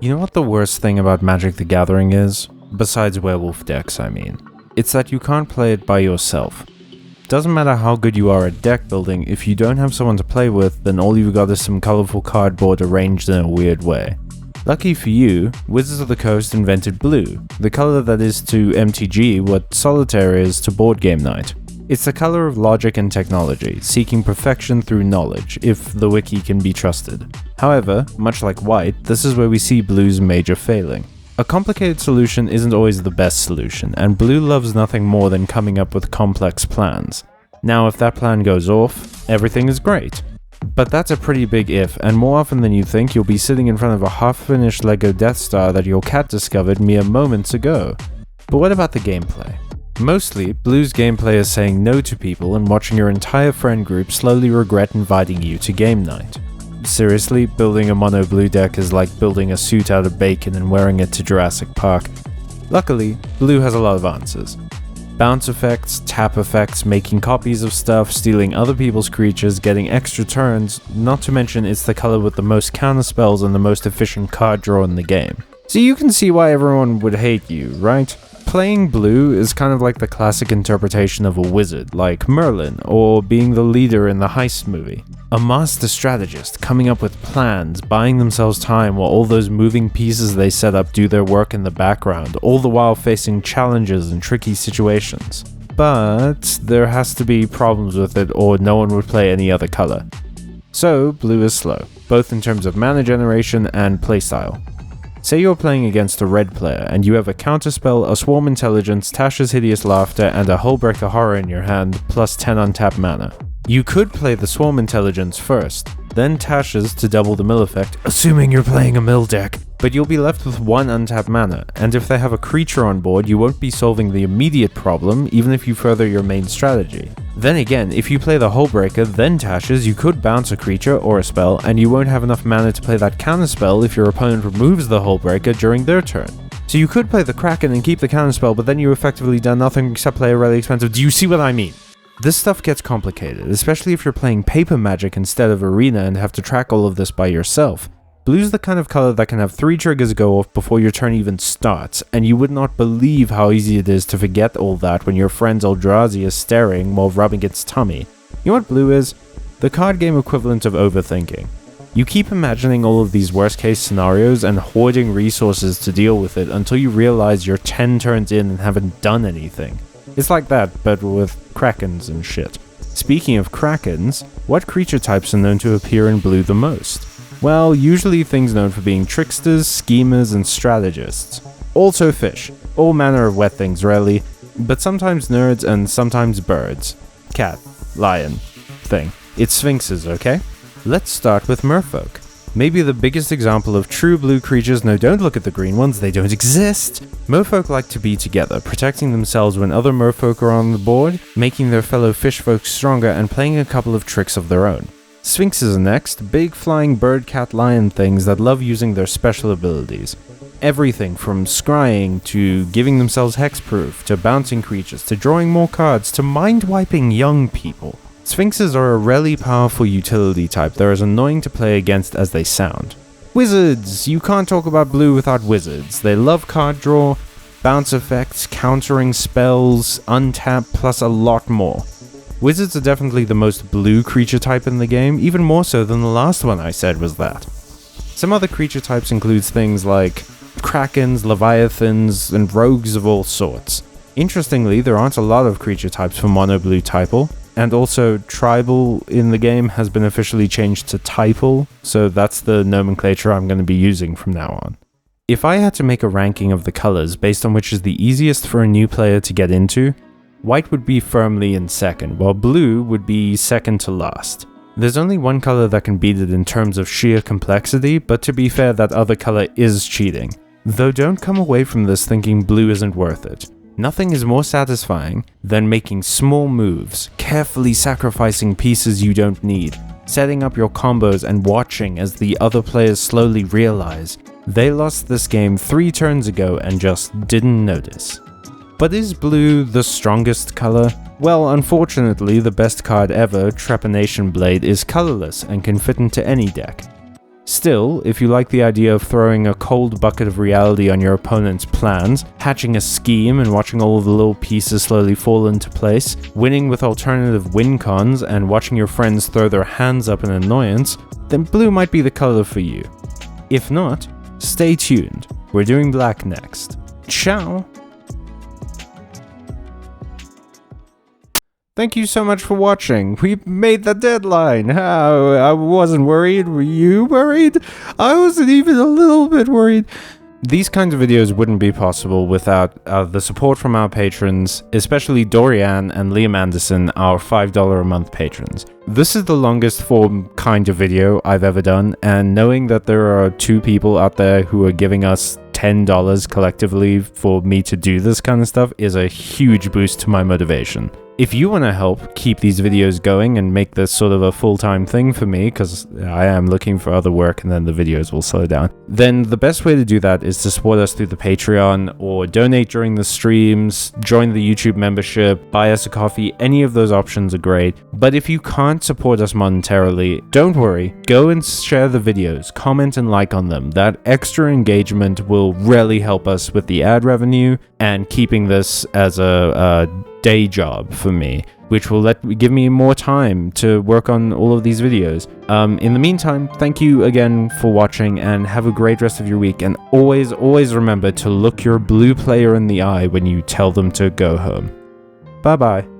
You know what the worst thing about Magic the Gathering is? Besides werewolf decks, I mean. It's that you can't play it by yourself. Doesn't matter how good you are at deck building, if you don't have someone to play with, then all you've got is some colorful cardboard arranged in a weird way. Lucky for you, Wizards of the Coast invented blue, the color that is to MTG what Solitaire is to board game night. It's the color of logic and technology, seeking perfection through knowledge, if the wiki can be trusted. However, much like white, this is where we see blue's major failing. A complicated solution isn't always the best solution, and blue loves nothing more than coming up with complex plans. Now, if that plan goes off, everything is great. But that's a pretty big if, and more often than you think, you'll be sitting in front of a half-finished Lego Death Star that your cat discovered mere moments ago. But what about the gameplay? Mostly, Blue's gameplay is saying no to people and watching your entire friend group slowly regret inviting you to game night. Seriously, building a mono blue deck is like building a suit out of bacon and wearing it to Jurassic Park. Luckily, Blue has a lot of answers. Bounce effects, tap effects, making copies of stuff, stealing other people's creatures, getting extra turns, not to mention it's the color with the most counterspells and the most efficient card draw in the game. So you can see why everyone would hate you, right? Playing blue is kind of like the classic interpretation of a wizard, like Merlin, or being the leader in the heist movie. A master strategist coming up with plans, buying themselves time while all those moving pieces they set up do their work in the background, all the while facing challenges and tricky situations. But there has to be problems with it or no one would play any other color. So blue is slow, both in terms of mana generation and playstyle. Say you're playing against a red player, and you have a counterspell, a Swarm Intelligence, Tasha's Hideous Laughter, and a Hullbreaker Horror in your hand, plus 10 untapped mana. You could play the Swarm Intelligence first, then Tasha's to double the mill effect, assuming you're playing a mill deck, but you'll be left with 1 untapped mana, and if they have a creature on board, you won't be solving the immediate problem, even if you further your main strategy. Then again, if you play the Hullbreaker, then Tasha's, you could bounce a creature or a spell, and you won't have enough mana to play that counterspell if your opponent removes the Hullbreaker during their turn. So you could play the Kraken and keep the counterspell, but then you effectively done nothing except play a really expensive. Do you see what I mean? This stuff gets complicated, especially if you're playing paper Magic instead of Arena and have to track all of this by yourself. Blue's the kind of color that can have 3 triggers go off before your turn even starts, and you would not believe how easy it is to forget all that when your friend's Eldrazi is staring while rubbing its tummy. You know what blue is? The card game equivalent of overthinking. You keep imagining all of these worst case scenarios and hoarding resources to deal with it until you realize you're 10 turns in and haven't done anything. It's like that, but with Krakens and shit. Speaking of Krakens, what creature types are known to appear in blue the most? Well, usually things known for being tricksters, schemers, and strategists. Also fish. All manner of wet things, really. But sometimes nerds and sometimes birds. Cat. Lion. Thing. It's sphinxes, okay? Let's start with merfolk. Maybe the biggest example of true blue creatures. No, don't look at the green ones, they don't exist. Merfolk like to be together, protecting themselves when other merfolk are on the board, making their fellow fishfolk stronger, and playing a couple of tricks of their own. Sphinxes are next, big flying bird, cat, lion things that love using their special abilities. Everything from scrying to giving themselves hexproof, to bouncing creatures, to drawing more cards, to mind-wiping young people. Sphinxes are a really powerful utility type that are as annoying to play against as they sound. Wizards! You can't talk about blue without wizards. They love card draw, bounce effects, countering spells, untap, plus a lot more. Wizards are definitely the most blue creature type in the game, even more so than the last one I said was that. Some other creature types include things like krakens, leviathans, and rogues of all sorts. Interestingly, there aren't a lot of creature types for mono blue typal, and also tribal in the game has been officially changed to typal, so that's the nomenclature I'm going to be using from now on. If I had to make a ranking of the colors based on which is the easiest for a new player to get into, white would be firmly in second, while blue would be second to last. There's only one color that can beat it in terms of sheer complexity, but to be fair, that other color is cheating. Though don't come away from this thinking blue isn't worth it. Nothing is more satisfying than making small moves, carefully sacrificing pieces you don't need, setting up your combos and watching as the other players slowly realize they lost this game 3 turns ago and just didn't notice. But is blue the strongest color? Well, unfortunately, the best card ever, Trepanation Blade, is colorless and can fit into any deck. Still, if you like the idea of throwing a cold bucket of reality on your opponent's plans, hatching a scheme and watching all of the little pieces slowly fall into place, winning with alternative win cons, and watching your friends throw their hands up in annoyance, then blue might be the color for you. If not, stay tuned. We're doing black next. Ciao! Thank you so much for watching. We made the deadline. I wasn't worried. Were you worried? I wasn't even a little bit worried. These kinds of videos wouldn't be possible without the support from our patrons, especially Dorian and Liam Anderson, our $5 a month patrons. This is the longest form kind of video I've ever done, and knowing that there are 2 people out there who are giving us $10 collectively for me to do this kind of stuff is a huge boost to my motivation. If you want to help keep these videos going and make this sort of a full-time thing for me, because I am looking for other work and then the videos will slow down, then the best way to do that is to support us through the Patreon, or donate during the streams, join the YouTube membership, buy us a coffee. Any of those options are great. But if you can't support us monetarily, don't worry. Go and share the videos, comment and like on them. That extra engagement will really help us with the ad revenue and keeping this as a day job for me, which will give me more time to work on all of these videos. In the meantime, thank you again for watching and have a great rest of your week, and always remember to look your blue player in the eye when you tell them to go home. Bye bye.